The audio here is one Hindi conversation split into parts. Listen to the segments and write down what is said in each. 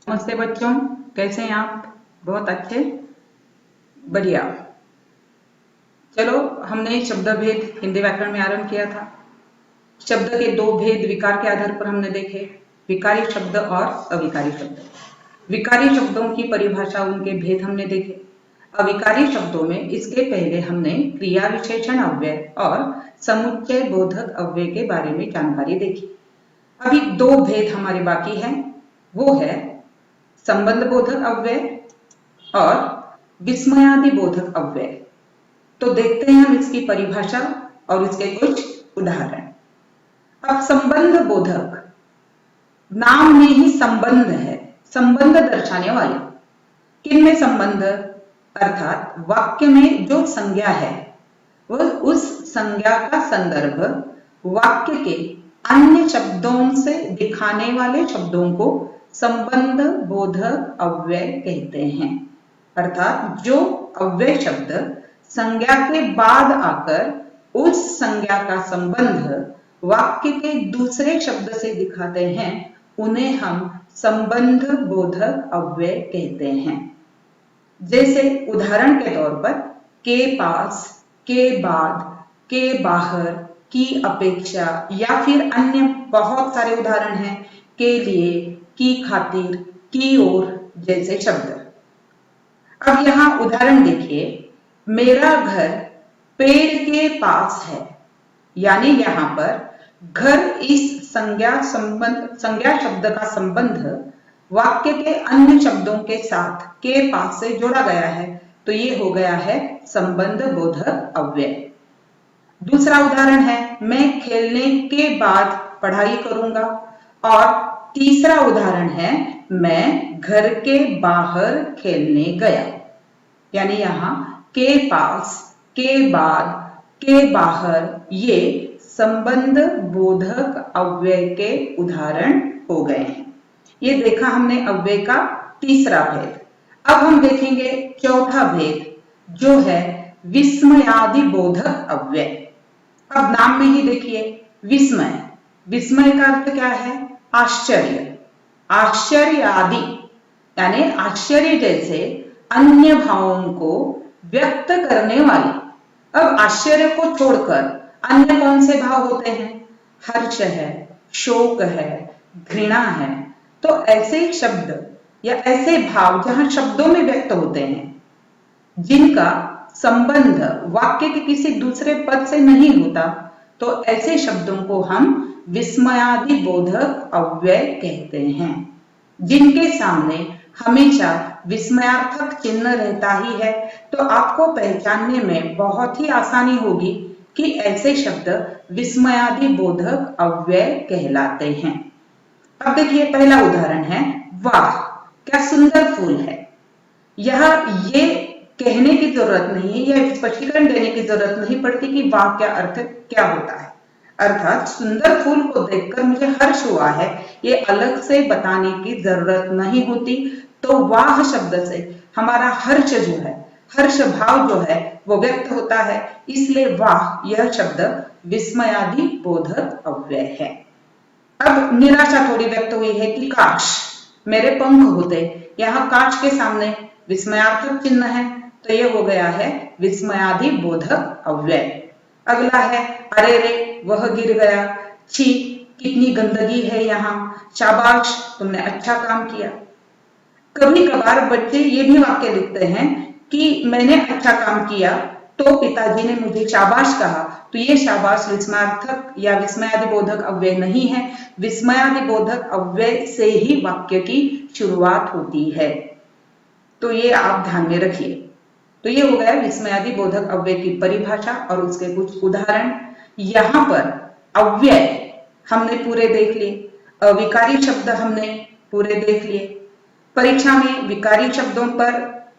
नमस्ते बच्चों, कैसे हैं आप? बहुत अच्छे, बढ़िया। चलो, हमने शब्द भेद हिंदी व्याकरण में आरंभ किया था। शब्द के दो भेद विकार के आधार पर हमने देखे, विकारी शब्द और अविकारी शब्द। विकारी शब्दों की परिभाषा, उनके भेद हमने देखे। अविकारी शब्दों में इसके पहले हमने क्रिया विशेषण अव्यय और समुच्चय बोधक अव्यय के बारे में जानकारी देखी। अभी दो भेद हमारे बाकी हैं, वो है संबंध बोधक अव्यय और विस्मयादि बोधक अव्यय। तो देखते हैं हम इसकी परिभाषा और इसके कुछ उदाहरण। अब संबंध बोधक, नाम में ही संबंध है, संबंध दर्शाने वाले। किनमें संबंध? अर्थात वाक्य में जो संज्ञा है वह उस संज्ञा का संदर्भ वाक्य के अन्य शब्दों से दिखाने वाले शब्दों को संबंध बोधक अव्यय कहते हैं। अर्थात जो अव्यय शब्द संज्ञा के बाद आकर उस संज्ञा का संबंध वाक्य के दूसरे शब्द से दिखाते हैं, उन्हें हम संबंध बोधक अव्यय कहते हैं। जैसे उदाहरण के तौर पर के पास, के बाद, के बाहर, की अपेक्षा, या फिर अन्य बहुत सारे उदाहरण हैं, के लिए, की खातिर, की ओर जैसे शब्द। अब यहां उदाहरण देखिए, मेरा घर पेड़ के पास है, यानी यहां पर घर इस संज्ञा शब्द का संबंध वाक्य के अन्य शब्दों के साथ के पास से जोड़ा गया है, तो ये हो गया है संबंध बोधक अव्यय। दूसरा उदाहरण है, मैं खेलने के बाद पढ़ाई करूंगा। और तीसरा उदाहरण है, मैं घर के बाहर खेलने गया। यानी यहां के पास, के बाद, के बाहर, ये संबंध बोधक अव्यय के उदाहरण हो गए हैं। ये देखा हमने अव्यय का तीसरा भेद। अब हम देखेंगे चौथा भेद, जो है विस्मयादि बोधक अव्यय। अब नाम में ही देखिए, विस्मय, विस्मय का अर्थ क्या है? आश्चर्य, आश्चर्य आदि, यानी आश्चर्य जैसे अन्य भावों को व्यक्त करने वाले। अब आश्चर्य को छोड़कर अन्य कौन से भाव होते हैं? हर्ष है, शोक है, घृणा है। तो ऐसे शब्द या ऐसे भाव जहां शब्दों में व्यक्त होते हैं, जिनका संबंध वाक्य के किसी दूसरे पद से नहीं होता, तो ऐसे शब्दों को हम विस्मयादि बोधक अव्यय कहते हैं। जिनके सामने हमेशा विस्मयार्थक चिन्ह रहता ही है, तो आपको पहचानने में बहुत ही आसानी होगी कि ऐसे शब्द विस्मयादि बोधक अव्यय कहलाते हैं। अब देखिए, पहला उदाहरण है, वाह क्या सुंदर फूल है। ये कहने की जरूरत नहीं है, यह स्पष्टीकरण देने की जरूरत नहीं पड़ती कि वाह क्या अर्थ क्या होता है। अर्थात सुंदर फूल को देखकर मुझे हर्ष हुआ है, ये अलग से बताने की जरूरत नहीं होती। तो वाह शब्द से हमारा हर्ष जो है, हर्ष भाव जो है वो व्यक्त होता है, इसलिए वाह यह शब्द विस्मयादि बोधक अव्यय है। अब निराशा थोड़ी व्यक्त हुई है कि काश मेरे पंख होते। यहाँ काश के सामने विस्मयार्थक चिन्ह है, तो यह हो गया है विस्मयादि बोधक अव्यय। अगला है, अरे रे वह गिर गया, छी कितनी गंदगी है यहाँ, शाबाश तुमने अच्छा काम किया। कभी कभार बच्चे ये भी वाक्य लिखते हैं कि मैंने अच्छा काम किया तो पिताजी ने मुझे शाबाश कहा, तो ये शाबाश विस्मयार्थक या विस्मयादि बोधक अव्यय नहीं है। विस्मयादि बोधक अव्यय से ही वाक्य की शुरुआत होती है, तो ये आप ध्यान में रखिए। तो ये हो गया विस्मयादि बोधक अव्यय की परिभाषा और उसके कुछ उदाहरण। यहां पर अव्यय हमने पूरे देख लिए, अविकारी शब्द हमने पूरे देख लिए। परीक्षा में विकारी शब्दों पर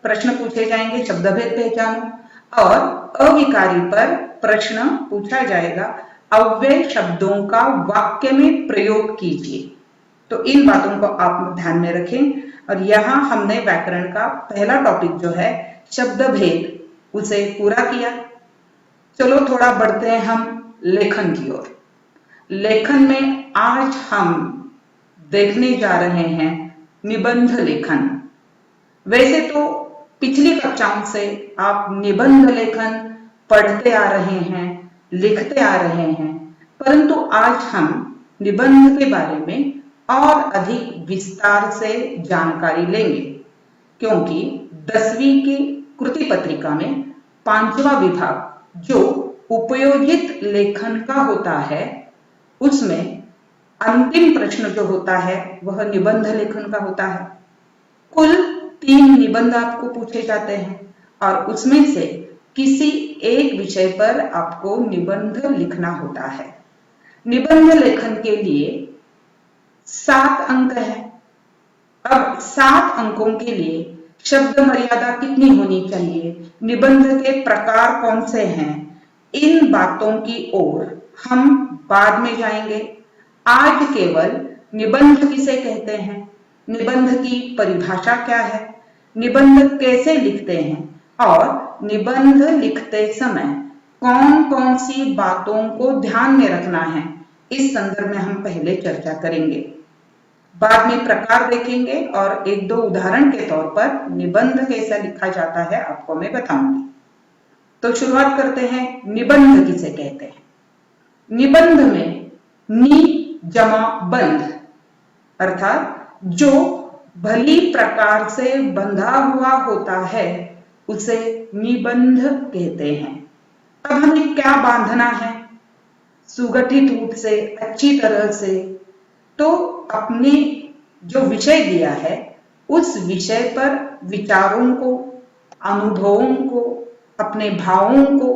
प्रश्न पूछे जाएंगे, शब्द भेद पहचानो, और अविकारी पर प्रश्न पूछा जाएगा, अव्यय शब्दों का वाक्य में प्रयोग कीजिए। तो इन बातों को आप ध्यान में रखें। और यहां हमने व्याकरण का पहला टॉपिक जो है शब्द भेद, उसे पूरा किया। चलो थोड़ा बढ़ते हैं हम लेखन की ओर। लेखन में आज हम देखने जा रहे हैं निबंध लेखन। वैसे तो पिछली कक्षाओं से आप निबंध लेखन पढ़ते आ रहे हैं, लिखते आ रहे हैं, परंतु आज हम निबंध के बारे में और अधिक विस्तार से जानकारी लेंगे, क्योंकि 10वीं की कृति पत्रिका में 5वां विभाग जो उपयोगित लेखन का होता है, उसमें अंतिम प्रश्न जो होता है वह निबंध लेखन का होता है। कुल 3 निबंध आपको पूछे जाते हैं और उसमें से किसी एक विषय पर आपको निबंध लिखना होता है। निबंध लेखन के लिए 7 अंक है। अब 7 अंकों के लिए शब्द मर्यादा कितनी होनी चाहिए, निबंध के प्रकार कौन से हैं, इन बातों की ओर हम बाद में जाएंगे। आज केवल निबंध किसे कहते हैं, निबंध की परिभाषा क्या है, निबंध कैसे लिखते हैं और निबंध लिखते समय कौन कौन सी बातों को ध्यान में रखना है, इस संदर्भ में हम पहले चर्चा करेंगे। बाद में प्रकार देखेंगे और 1-2 उदाहरण के तौर पर निबंध कैसा लिखा जाता है आपको मैं बताऊंगी। तो शुरुआत करते हैं, निबंध किसे कहते हैं। निबंध में नि जमा बंध, अर्थात जो भली प्रकार से बंधा हुआ होता है उसे निबंध कहते हैं। अब हमें क्या बांधना है, सुगठित रूप से, अच्छी तरह से, तो अपने जो विषय दिया है उस विषय पर विचारों को, अनुभवों को, अपने भावों को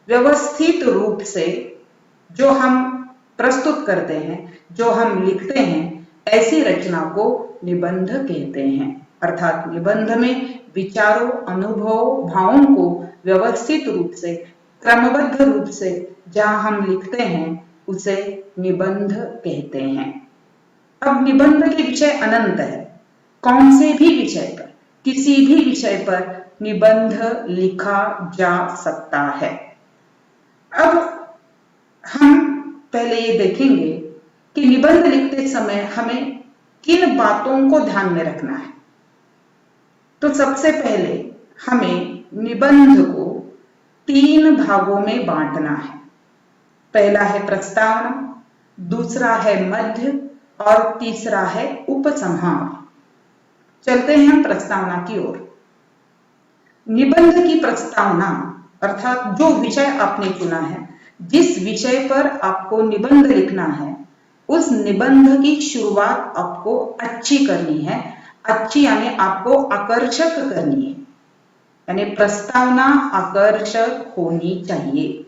व्यवस्थित रूप से जो हम प्रस्तुत करते हैं, जो हम लिखते हैं, ऐसी रचना को निबंध कहते हैं। अर्थात निबंध में विचारों, अनुभव, भावों को व्यवस्थित रूप से, क्रमबद्ध रूप से जहां हम लिखते हैं उसे निबंध कहते हैं। अब निबंध के विषय अनंत है, कौन से भी विषय पर, किसी भी विषय पर निबंध लिखा जा सकता है। अब हम पहले ये देखेंगे कि निबंध लिखते समय हमें किन बातों को ध्यान में रखना है। तो सबसे पहले हमें निबंध को 3 भागों में बांटना है। पहला है प्रस्तावना, दूसरा है मध्य और तीसरा है उपसंहार। चलते हैं हम प्रस्तावना की ओर। निबंध की प्रस्तावना अर्थात जो विषय आपने चुना है, जिस विषय पर आपको निबंध लिखना है, उस निबंध की शुरुआत आपको अच्छी करनी है। अच्छी यानी आपको आकर्षक करनी है, यानी प्रस्तावना आकर्षक होनी चाहिए।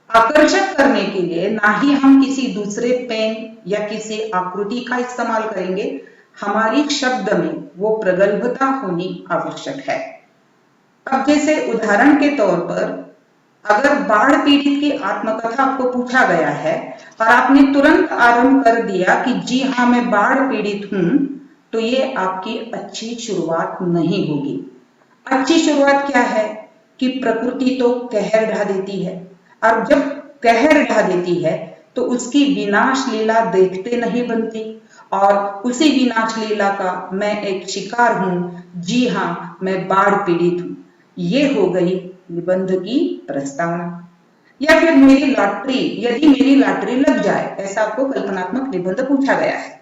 आकर्षक करने के लिए ना ही हम किसी दूसरे पेन या किसी आकृति का इस्तेमाल करेंगे, हमारी शब्द में वो प्रगल्भता होनी आवश्यक है। अब जैसे उदाहरण के तौर पर अगर बाढ़ पीड़ित की आत्मकथा आपको पूछा गया है और आपने तुरंत आरंभ कर दिया कि जी हाँ मैं बाढ़ पीड़ित हूं, तो ये आपकी अच्छी शुरुआत नहीं होगी। अच्छी शुरुआत क्या है कि प्रकृति तो कहर ढा देती है, और जब कहर ढा देती है तो उसकी विनाश लीला देखते नहीं बनती, और उसी विनाश लीला का मैं एक शिकार हूं, जी हाँ मैं बाढ़ पीड़ित हूं। ये हो गई निबंध की प्रस्तावना। या फिर मेरी लॉटरी, यदि मेरी लॉटरी लग जाए, ऐसा आपको कल्पनात्मक निबंध पूछा गया है।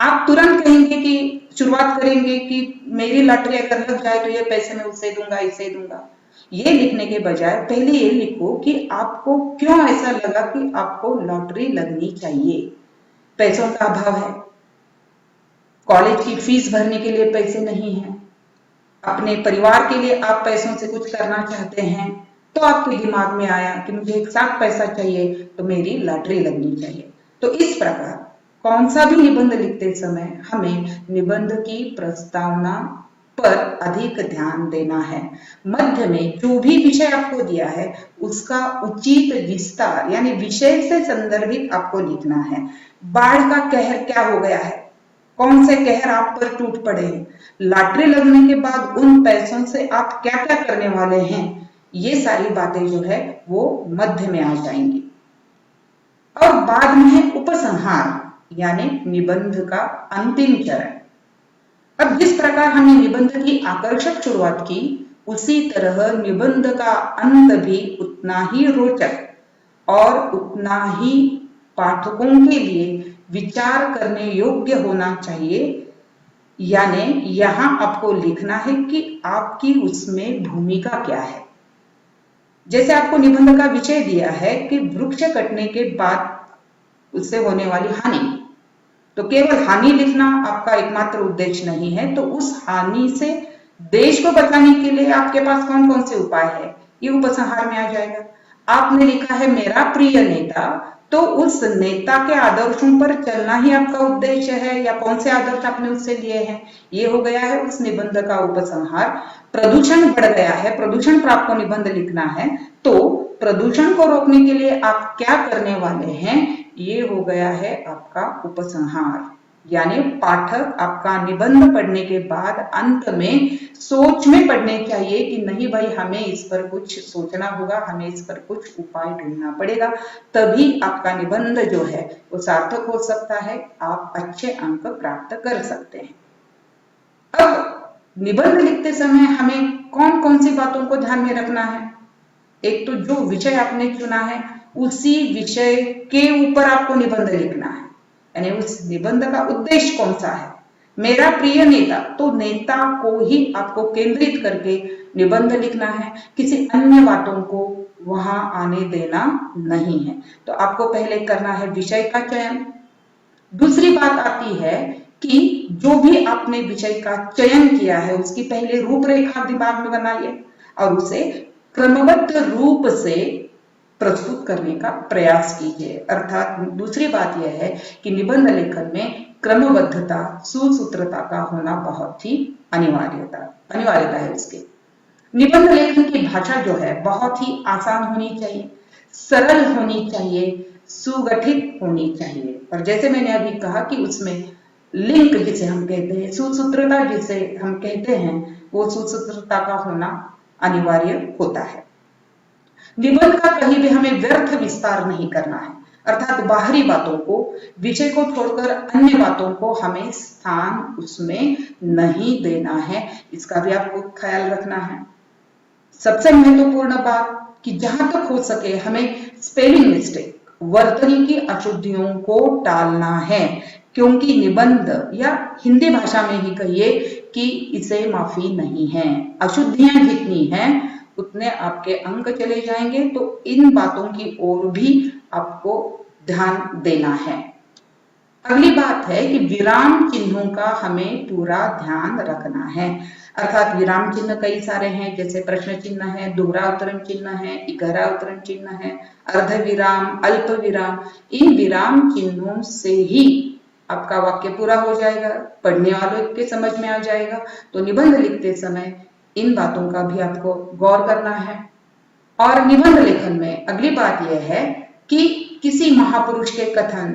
आप तुरंत कहेंगे कि शुरुआत करेंगे कि मेरी लॉटरी अगर लग जाए तो ये पैसे मैं उसे दूंगा, इसे दूंगा। ये लिखने के बजाय पहले ये लिखो कि आपको क्यों ऐसा लगा कि आपको लॉटरी लगनी चाहिए। पैसों का अभाव है, कॉलेज की फीस भरने के लिए पैसे नहीं है, अपने परिवार के लिए आप पैसों से कुछ करना चाहते हैं, तो आपके दिमाग में आया कि मुझे एक साथ पैसा चाहिए तो मेरी लॉटरी लगनी चाहिए। तो इस प्रकार कौन सा भी निबंध लिखते समय हमें निबंध की प्रस्तावना पर अधिक ध्यान देना है। मध्य में जो भी विषय आपको दिया है उसका उचित विस्तार यानी विषय से संदर्भित आपको लिखना है। बाढ़ का कहर क्या हो गया है, कौन से कहर आप पर टूट पड़े हैं, लॉटरी लगने के बाद उन पैसों से आप क्या क्या करने वाले हैं, ये सारी बातें जो है वो मध्य में आ जाएंगी। और बाद में है उपसंहार यानी निबंध का अंतिम चरण। प्रकार हमने निबंध की आकर्षक शुरुआत की, उसी तरह निबंध का अंत भी उतना ही रोचक और उतना ही पाठकों के लिए विचार करने योग्य होना चाहिए। यानी यहां आपको लिखना है कि आपकी उसमें भूमिका क्या है। जैसे आपको निबंध का विषय दिया है कि वृक्ष कटने के बाद उससे होने वाली हानि, तो केवल हानि लिखना आपका एकमात्र उद्देश्य नहीं है, तो उस हानि से देश को बचाने के लिए आपके पास कौन कौन से उपाय है, ये उपसंहार में आ जाएगा। आपने लिखा है मेरा प्रिय नेता, तो उस नेता के आदर्शों पर चलना ही आपका उद्देश्य है, या कौन से आदर्श आपने उससे लिए हैं, ये हो गया है उस निबंध का उपसंहार। प्रदूषण बढ़ गया है, प्रदूषण पर आपको निबंध लिखना है, तो प्रदूषण को रोकने के लिए आप क्या करने वाले हैं, ये हो गया है आपका उपसंहार। यानी पाठक आपका निबंध पढ़ने के बाद अंत में सोच में पढ़ने चाहिए कि नहीं भाई, हमें इस पर कुछ सोचना होगा, हमें इस पर कुछ उपाय ढूंढना पड़ेगा, तभी आपका निबंध जो है वो सार्थक हो सकता है, आप अच्छे अंक प्राप्त कर सकते हैं। अब निबंध लिखते समय हमें कौन कौन सी बातों को ध्यान में रखना है। एक तो जो विषय आपने चुना है उसी विषय के ऊपर आपको निबंध लिखना है, यानी उस निबंध का उद्देश्य कौन सा है। मेरा प्रिय नेता, तो नेता को ही आपको केंद्रित करके निबंध लिखना है, किसी अन्य बातों को वहां आने देना नहीं है। तो आपको पहले करना है विषय का चयन। दूसरी बात आती है कि जो भी आपने विषय का चयन किया है उसकी पहले रूपरेखा दिमाग में बनाइए और उसे क्रमबद्ध रूप से प्रस्तुत करने का प्रयास कीजिए। अर्थात दूसरी बात यह है कि निबंध लेखन में क्रमबद्धता, सुसूत्रता का होना बहुत ही अनिवार्यता है उसके। निबंध लेखन की भाषा जो है बहुत ही आसान होनी चाहिए, सरल होनी चाहिए, सुगठित होनी चाहिए। और जैसे मैंने अभी कहा कि उसमें लिंक जिसे हम कहते हैं, सुसूत्रता जिसे हम कहते हैं, वो सुसूत्रता का होना अनिवार्य होता है। निबंध का कहीं भी हमें व्यर्थ विस्तार नहीं करना है, अर्थात बाहरी बातों को, विषय को छोड़कर अन्य बातों को हमें स्थान उसमें नहीं देना है, इसका भी आपको ख्याल रखना है। सबसे महत्वपूर्ण बात कि जहां तक हो सके हमें स्पेलिंग मिस्टेक, वर्तनी की अशुद्धियों को टालना है, क्योंकि निबंध या हिंदी भाषा में ही कहिए कि इसे माफी नहीं है। अशुद्धियां जितनी हैं उतने आपके अंक चले जाएंगे, तो इन बातों की ओर भी आपको ध्यान देना है। अगली बात है कि विराम चिन्हों का हमें पूरा ध्यान रखना है, अर्थात विराम चिन्ह कई सारे हैं, जैसे प्रश्न चिन्ह है, दोहरा उद्धरण चिन्ह है, इकहरा उद्धरण चिन्ह है, अर्ध विराम, अल्प विराम। इन विराम चिन्हों से ही आपका वाक्य पूरा हो जाएगा, पढ़ने वालों के समझ में आ जाएगा। तो निबंध लिखते समय इन बातों का भी आपको गौर करना है। और निबंध लेखन में अगली बात यह है कि किसी महापुरुष के कथन,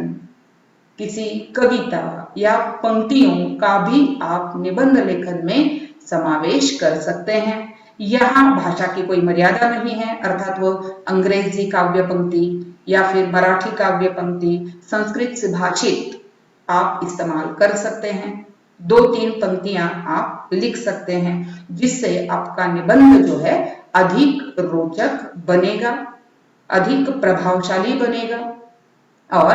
किसी कविता या पंक्तियों का भी आप निबंध लेखन में समावेश कर सकते हैं। यहाँ भाषा की कोई मर्यादा नहीं है, अर्थात वो अंग्रेजी काव्य पंक्ति या फिर मराठी काव्य पंक्ति, संस्कृत से भाषित आप इस्तेमाल कर सकते हैं। 2-3 पंक्तियां आप लिख सकते हैं, जिससे आपका निबंध जो है अधिक रोचक बनेगा, अधिक प्रभावशाली बनेगा। और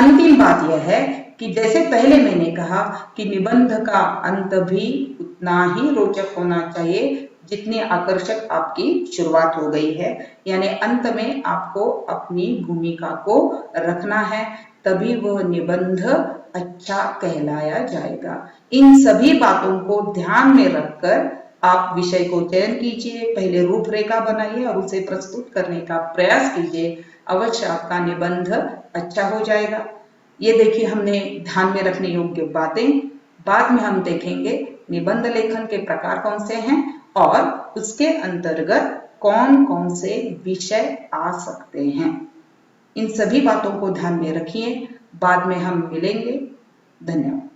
अंतिम बात यह है कि जैसे पहले मैंने कहा कि निबंध का अंत भी उतना ही रोचक होना चाहिए जितनी आकर्षक आपकी शुरुआत हो गई है, यानी अंत में आपको अपनी भूमिका को रखना है, तभी वह निबंध अच्छा कहलाया जाएगा। इन सभी बातों को ध्यान में रखकर आप विषय को चयन कीजिए, पहले रूपरेखा बनाइए और उसे प्रस्तुत करने का प्रयास कीजिए। अवश्य आपका निबंध अच्छा हो जाएगा। ये देखिए हमने ध्यान में रखने योग्य बातें। बाद में हम देखेंगे निबंध लेखन के प्रकार कौन से हैं और उसके अंतर्गत कौन कौन से विषय आ सकते हैं। इन सभी बातों को ध्यान में रखिए। बाद में हम मिलेंगे। धन्यवाद।